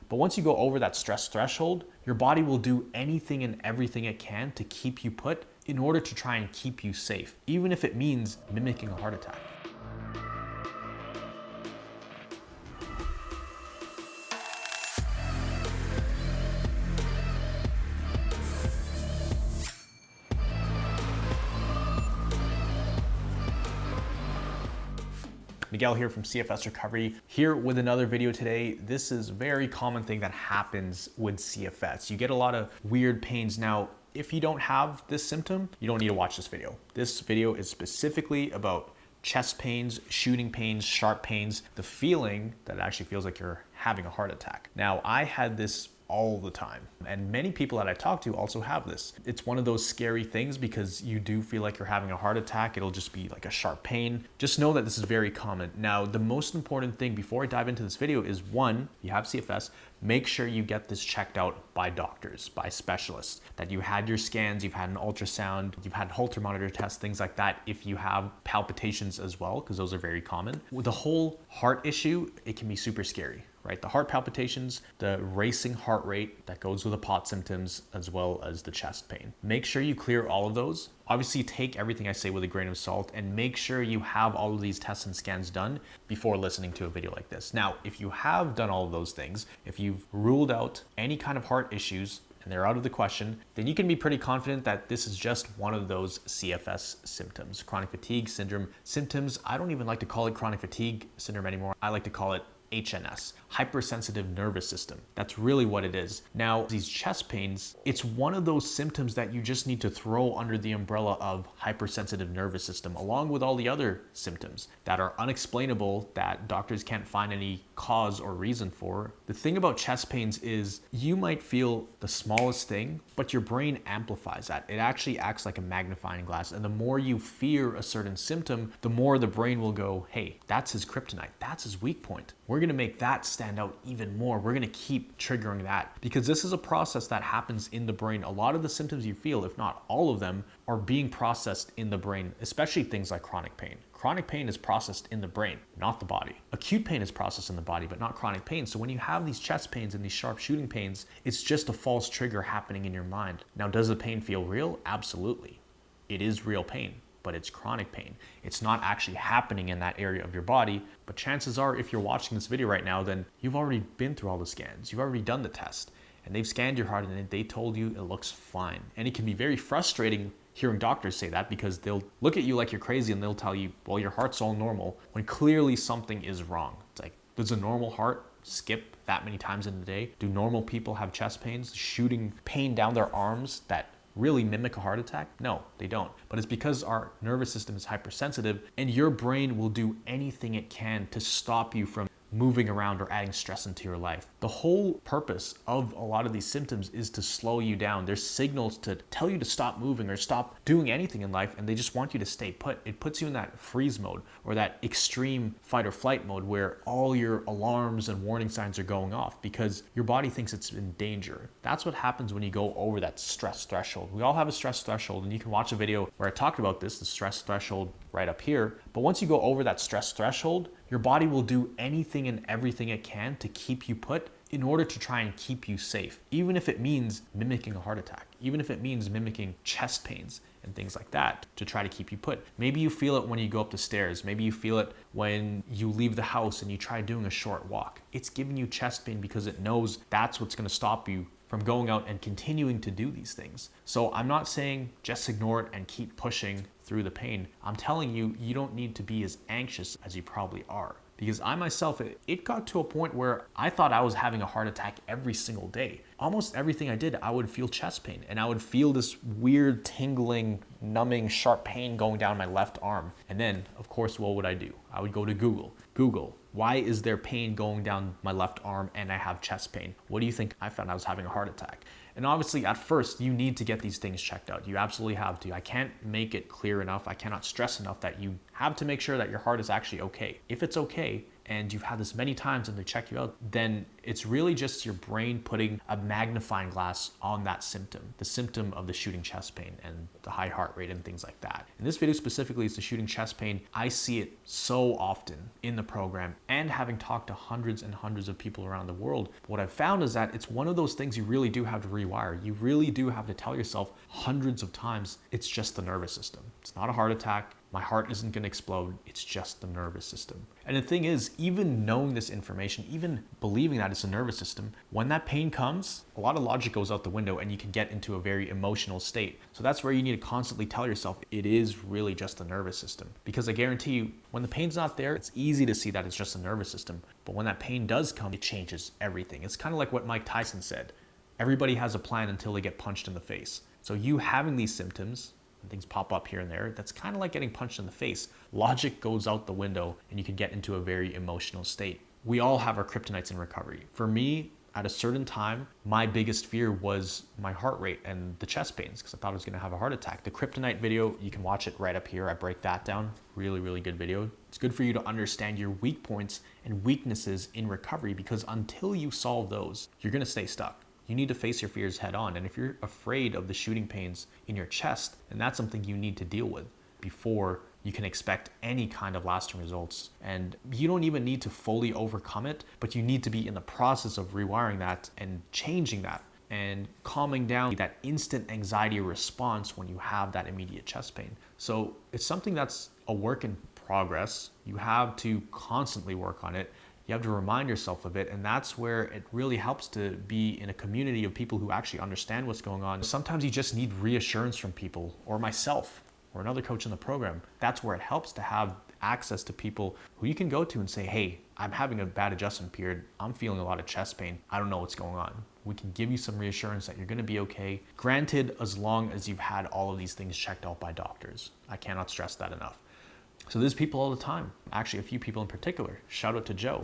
But once you go over that stress threshold, your body will do anything and everything it can to keep you put in order to try and keep you safe, even if it means mimicking a heart attack. Miguel here from CFS Recovery, here with another video today. This is a very common thing that happens with CFS. You get a lot of weird pains. Now, if you don't have this symptom, you don't need to watch this video. This video is specifically about chest pains, shooting pains, sharp pains, the feeling that actually feels like you're having a heart attack. Now, I had this all the time, and many people that I talk to also have this. It's one of those scary things because you do feel like you're having a heart attack. It'll just be like a sharp pain. Just know that this is very common. Now, the most important thing before I dive into this video is, one, you have CFS, make sure you get this checked out by doctors, by specialists, that you had your scans, you've had an ultrasound, you've had Holter monitor tests, things like that. If you have palpitations as well, because those are very common. With the whole heart issue, it can be super scary, right? The heart palpitations, the racing heart rate that goes with the POT symptoms, as well as the chest pain. Make sure you clear all of those. Obviously, take everything I say with a grain of salt and make sure you have all of these tests and scans done before listening to a video like this. Now, if you have done all of those things, if you've ruled out any kind of heart issues and they're out of the question, then you can be pretty confident that this is just one of those CFS symptoms, chronic fatigue syndrome symptoms. I don't even like to call it chronic fatigue syndrome anymore. I like to call it HNS, hypersensitive nervous system. That's really what it is. Now, these chest pains, it's one of those symptoms that you just need to throw under the umbrella of hypersensitive nervous system, along with all the other symptoms that are unexplainable, that doctors can't find any cause or reason for. The thing about chest pains is you might feel the smallest thing, but your brain amplifies that. It actually acts like a magnifying glass. And the more you fear a certain symptom, the more the brain will go, hey, that's his kryptonite. That's his weak point. We're going to make that stand out even more. We're going to keep triggering that because this is a process that happens in the brain. A lot of the symptoms you feel, if not all of them, are being processed in the brain, especially things like chronic pain. Chronic pain is processed in the brain, not the body. Acute pain is processed in the body, but not chronic pain. So when you have these chest pains and these sharp shooting pains, it's just a false trigger happening in your mind. Now, does the pain feel real? Absolutely. It is real pain, but it's chronic pain. It's not actually happening in that area of your body, but chances are if you're watching this video right now, then you've already been through all the scans. You've already done the test and they've scanned your heart and they told you it looks fine. And it can be very frustrating hearing doctors say that because they'll look at you like you're crazy and they'll tell you, well, your heart's all normal, when clearly something is wrong. It's like, does a normal heart skip that many times in the day? Do normal people have chest pains, shooting pain down their arms that really mimic a heart attack? No, they don't. But it's because our nervous system is hypersensitive and your brain will do anything it can to stop you from moving around or adding stress into your life. The whole purpose of a lot of these symptoms is to slow you down. There's signals to tell you to stop moving or stop doing anything in life, and they just want you to stay put. It puts you in that freeze mode or that extreme fight or flight mode where all your alarms and warning signs are going off because your body thinks it's in danger. That's what happens when you go over that stress threshold. We all have a stress threshold, and you can watch a video where I talked about this, the stress threshold right up here. But once you go over that stress threshold, your body will do anything and everything it can to keep you put in order to try and keep you safe, even if it means mimicking a heart attack, even if it means mimicking chest pains and things like that to try to keep you put. Maybe you feel it when you go up the stairs. Maybe you feel it when you leave the house and you try doing a short walk. It's giving you chest pain because it knows that's what's going to stop you from going out and continuing to do these things. So I'm not saying just ignore it and keep pushing through the pain. I'm telling you, you don't need to be as anxious as you probably are. Because I myself, it got to a point where I thought I was having a heart attack every single day. Almost everything I did, I would feel chest pain and I would feel this weird tingling, numbing, sharp pain going down my left arm. And then, of course, what would I do? I would go to Google, why is there pain going down my left arm and I have chest pain? What do you think I found? I was having a heart attack. And obviously at first you need to get these things checked out. You absolutely have to. I can't make it clear enough. I cannot stress enough that you have to make sure that your heart is actually okay. If it's okay, and you've had this many times and they check you out, then it's really just your brain putting a magnifying glass on that symptom, the symptom of the shooting chest pain and the high heart rate and things like that. In this video specifically, it's the shooting chest pain. I see it so often in the program, and having talked to hundreds and hundreds of people around the world, what I've found is that it's one of those things you really do have to rewire. You really do have to tell yourself hundreds of times, it's just the nervous system. It's not a heart attack. My heart isn't going to explode. It's just the nervous system. And the thing is, even knowing this information, even believing that it's the nervous system, when that pain comes, a lot of logic goes out the window and you can get into a very emotional state. So that's where you need to constantly tell yourself it is really just the nervous system. Because I guarantee you, when the pain's not there, it's easy to see that it's just the nervous system. But when that pain does come, it changes everything. It's kind of like what Mike Tyson said. Everybody has a plan until they get punched in the face. So you having these symptoms, things pop up here and there, that's kind of like getting punched in the face. Logic goes out the window and you can get into a very emotional state. We all have our kryptonites in recovery. For me, at a certain time, my biggest fear was my heart rate and the chest pains because I thought I was going to have a heart attack. The kryptonite video, you can watch it right up here. I break that down. Really, really good video. It's good for you to understand your weak points and weaknesses in recovery, because until you solve those, you're going to stay stuck. You need to face your fears head on. And if you're afraid of the shooting pains in your chest, then that's something you need to deal with before you can expect any kind of lasting results. And you don't even need to fully overcome it, but you need to be in the process of rewiring that and changing that and calming down that instant anxiety response when you have that immediate chest pain. So it's something that's a work in progress. You have to constantly work on it. You have to remind yourself of it, and that's where it really helps to be in a community of people who actually understand what's going on. Sometimes you just need reassurance from people, or myself, or another coach in the program. That's where it helps to have access to people who you can go to and say, hey, I'm having a bad adjustment period. I'm feeling a lot of chest pain. I don't know what's going on. We can give you some reassurance that you're going to be okay. Granted, as long as you've had all of these things checked out by doctors. I cannot stress that enough. So there's people all the time, actually a few people in particular. Shout out to Joe.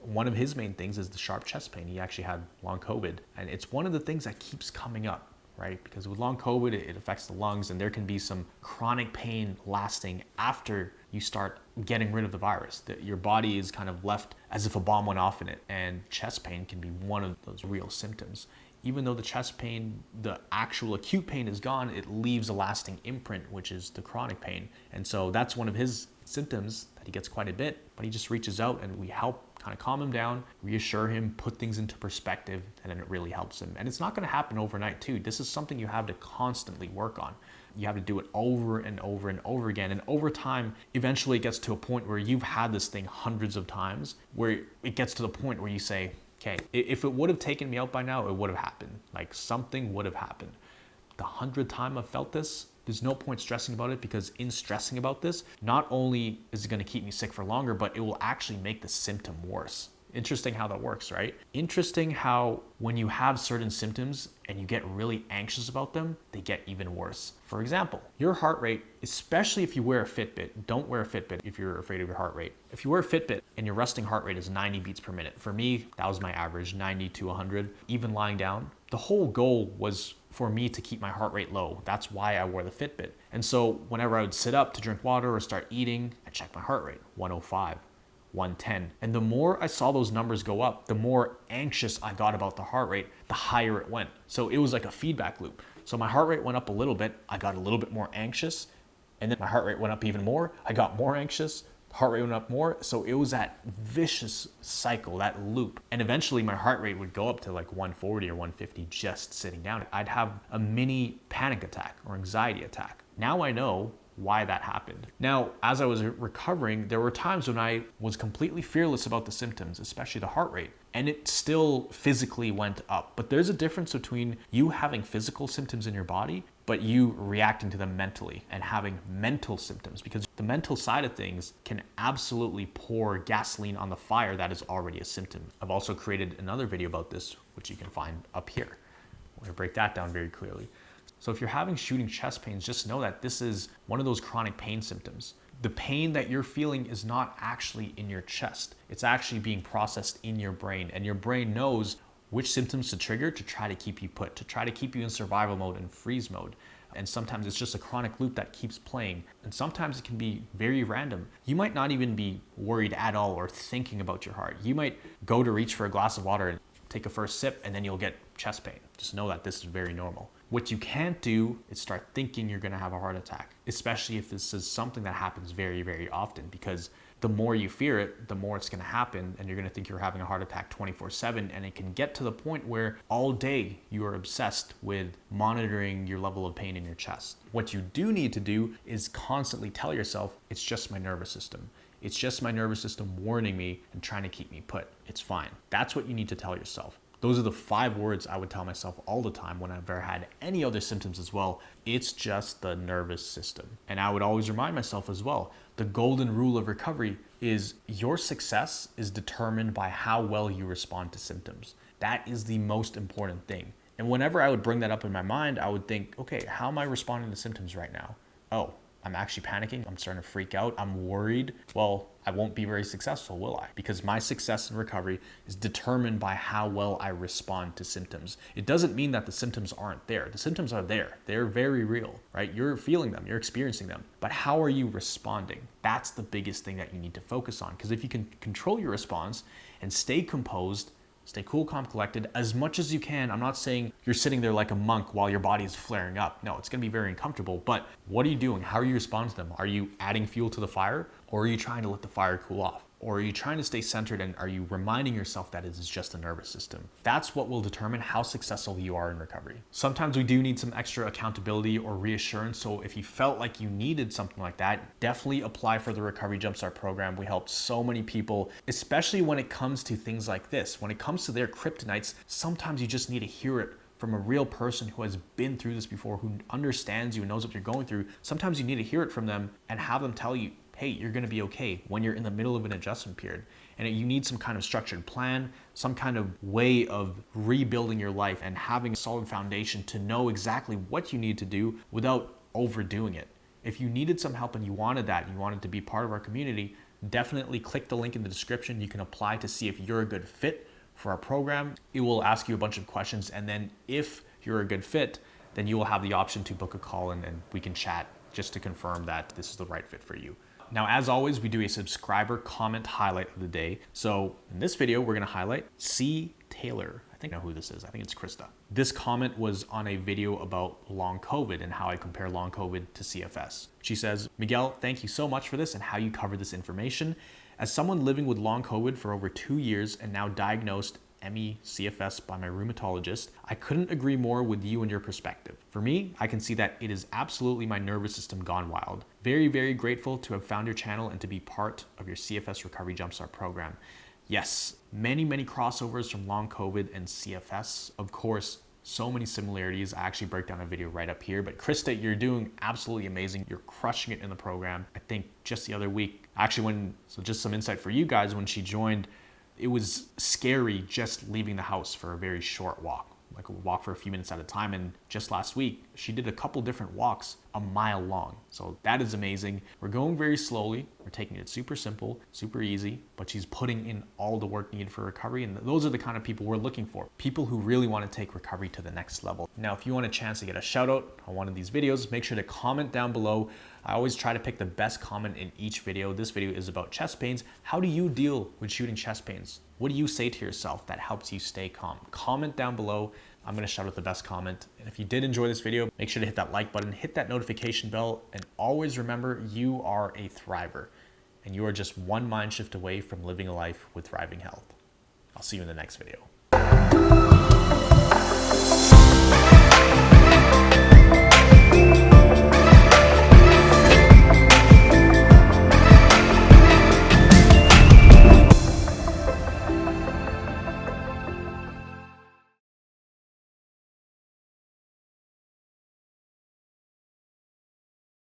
One of his main things is the sharp chest pain. He actually had long COVID, and it's one of the things that keeps coming up, right? Because with long COVID, it affects the lungs, and there can be some chronic pain lasting after you start getting rid of the virus. That your body is kind of left as if a bomb went off in it, and chest pain can be one of those real symptoms. Even though the chest pain, the actual acute pain is gone, it leaves a lasting imprint, which is the chronic pain. And so that's one of his symptoms that he gets quite a bit, but he just reaches out and we help kind of calm him down, reassure him, put things into perspective, and then it really helps him. And it's not gonna happen overnight too. This is something you have to constantly work on. You have to do it over and over and over again. And over time, eventually it gets to a point where you've had this thing hundreds of times, where it gets to the point where you say, okay, if it would have taken me out by now, it would have happened. Like something would have happened. The 100th time I've felt this, there's no point stressing about it, because in stressing about this, not only is it going to keep me sick for longer, but it will actually make the symptom worse. Interesting how that works, right? Interesting how when you have certain symptoms and you get really anxious about them, they get even worse. For example, your heart rate, especially if you wear a Fitbit, don't wear a Fitbit if you're afraid of your heart rate. If you wear a Fitbit and your resting heart rate is 90 beats per minute, for me, that was my average, 90 to 100, even lying down. The whole goal was for me to keep my heart rate low. That's why I wore the Fitbit. And so whenever I would sit up to drink water or start eating, I check my heart rate, 105. 110. And the more I saw those numbers go up, the more anxious I got about the heart rate, the higher it went. So it was like a feedback loop. So my heart rate went up a little bit, I got a little bit more anxious, and then my heart rate went up even more, I got more anxious, the heart rate went up more. So it was that vicious cycle, that loop. And eventually my heart rate would go up to like 140 or 150 just sitting down. I'd have a mini panic attack or anxiety attack. Now I know why that happened. Now, as I was recovering, there were times when I was completely fearless about the symptoms, especially the heart rate, and it still physically went up. But there's a difference between you having physical symptoms in your body, but you reacting to them mentally and having mental symptoms, because the mental side of things can absolutely pour gasoline on the fire that is already a symptom. I've also created another video about this, which you can find up here. I'm going to break that down very clearly. So if you're having shooting chest pains, just know that this is one of those chronic pain symptoms. The pain that you're feeling is not actually in your chest. It's actually being processed in your brain, and your brain knows which symptoms to trigger to try to keep you put, to try to keep you in survival mode and freeze mode. And sometimes it's just a chronic loop that keeps playing. And sometimes it can be very random. You might not even be worried at all or thinking about your heart. You might go to reach for a glass of water and take a first sip, and then you'll get chest pain. Just know that this is very normal. What you can't do is start thinking you're gonna have a heart attack, especially if this is something that happens very, very often, because the more you fear it, the more it's gonna happen, and you're gonna think you're having a heart attack 24/7, and it can get to the point where all day you are obsessed with monitoring your level of pain in your chest. What you do need to do is constantly tell yourself, it's just my nervous system. It's just my nervous system warning me and trying to keep me put. It's fine. That's what you need to tell yourself. Those are the 5 words I would tell myself all the time whenever I had any other symptoms as well. It's just the nervous system. And I would always remind myself as well, the golden rule of recovery is your success is determined by how well you respond to symptoms. That is the most important thing. And whenever I would bring that up in my mind, I would think, okay, how am I responding to symptoms right now? Oh, I'm actually panicking. I'm starting to freak out. I'm worried. Well, I won't be very successful, will I? Because my success in recovery is determined by how well I respond to symptoms. It doesn't mean that the symptoms aren't there. The symptoms are there. They're very real, right? You're feeling them, you're experiencing them. But how are you responding? That's the biggest thing that you need to focus on. Because if you can control your response and stay composed, stay cool, calm, collected as much as you can. I'm not saying you're sitting there like a monk while your body is flaring up. No, it's gonna be very uncomfortable, but what are you doing? How are you responding to them? Are you adding fuel to the fire, or are you trying to let the fire cool off? Or are you trying to stay centered, and are you reminding yourself that it is just the nervous system? That's what will determine how successful you are in recovery. Sometimes we do need some extra accountability or reassurance. So if you felt like you needed something like that, definitely apply for the Recovery Jumpstart program. We helped so many people, especially when it comes to things like this. When it comes to their kryptonites, sometimes you just need to hear it from a real person who has been through this before, who understands you and knows what you're going through. Sometimes you need to hear it from them and have them tell you, hey, you're gonna be okay when you're in the middle of an adjustment period. And you need some kind of structured plan, some kind of way of rebuilding your life and having a solid foundation to know exactly what you need to do without overdoing it. If you needed some help and you wanted that, you wanted to be part of our community, definitely click the link in the description. You can apply to see if you're a good fit for our program. It will ask you a bunch of questions, and then if you're a good fit, then you will have the option to book a call and we can chat just to confirm that this is the right fit for you. Now, as always, we do a subscriber comment highlight of the day. So in this video, we're gonna highlight C. Taylor. I think I know who this is. I think it's Krista. This comment was on a video about long COVID and how I compare long COVID to CFS. She says, Miguel, thank you so much for this and how you cover this information. As someone living with long COVID for over 2 years and now diagnosed ME CFS by my rheumatologist, I couldn't agree more with you and your perspective. For me, I can see that it is absolutely my nervous system gone wild. Very, very grateful to have found your channel and to be part of your CFS Recovery Jumpstart program. Yes, many crossovers from long COVID and CFS. Of course, so many similarities. I actually break down a video right up here, but Krista, you're doing absolutely amazing. You're crushing it in the program. I think just the other week, actually so just some insight for you guys, when she joined, it was scary just leaving the house for a very short walk, like a walk for a few minutes at a time. And just last week, she did a couple different walks a mile long. So that is amazing. We're going very slowly. We're taking it super simple, super easy, but she's putting in all the work needed for recovery. And those are the kind of people we're looking for. People who really want to take recovery to the next level. Now, if you want a chance to get a shout out on one of these videos, make sure to comment down below. I always try to pick the best comment in each video. This video is about chest pains. How do you deal with shooting chest pains? What do you say to yourself that helps you stay calm? Comment down below. I'm gonna shout out the best comment. And if you did enjoy this video, make sure to hit that like button, hit that notification bell, and always remember you are a thriver and you are just one mind shift away from living a life with thriving health. I'll see you in the next video.